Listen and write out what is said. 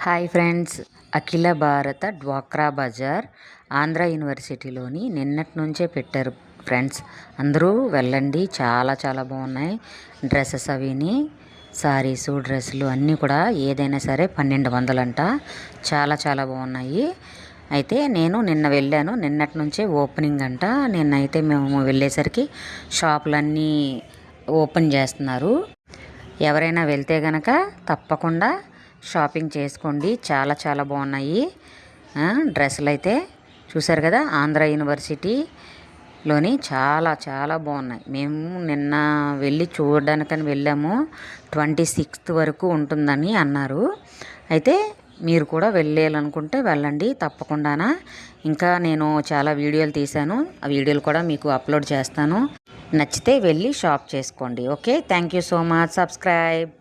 Hi friends, అఖిల భారత డ్వాక్రా బజార్ ఆంధ్ర యూనివర్సిటీలోని నిన్నటి నుంచే పెట్టారు ఫ్రెండ్స్. అందరూ వెళ్ళండి, చాలా చాలా బాగున్నాయి డ్రెస్సెస్. అవిని సారీసు డ్రెస్సులు అన్నీ కూడా ఏదైనా సరే 1200 అంట. చాలా చాలా బాగున్నాయి. అయితే నేను నిన్న వెళ్ళాను, నిన్నటి నుంచే ఓపెనింగ్ అంట. నిన్నైతే మేము వెళ్ళేసరికి షాపులన్నీ ఓపెన్ చేస్తున్నారు. ఎవరైనా వెళ్తే గనక తప్పకుండా షాపింగ్ చేసుకోండి, చాలా చాలా బాగున్నాయి డ్రెస్సులు. అయితే చూసారు కదా, ఆంధ్ర యూనివర్సిటీలోని చాలా చాలా బాగున్నాయి. మేము నిన్న వెళ్ళి చూడడానికని వెళ్ళాము. 26th వరకు ఉంటుందని అన్నారు. అయితే మీరు కూడా వెళ్ళాలనుకుంటే వెళ్ళండి తప్పకుండా. ఇంకా నేను చాలా వీడియోలు తీశాను, ఆ వీడియోలు కూడా మీకు అప్లోడ్ చేస్తాను. నచ్చితే వెళ్ళి షాప్ చేసుకోండి. Okay, thank you so much. Subscribe.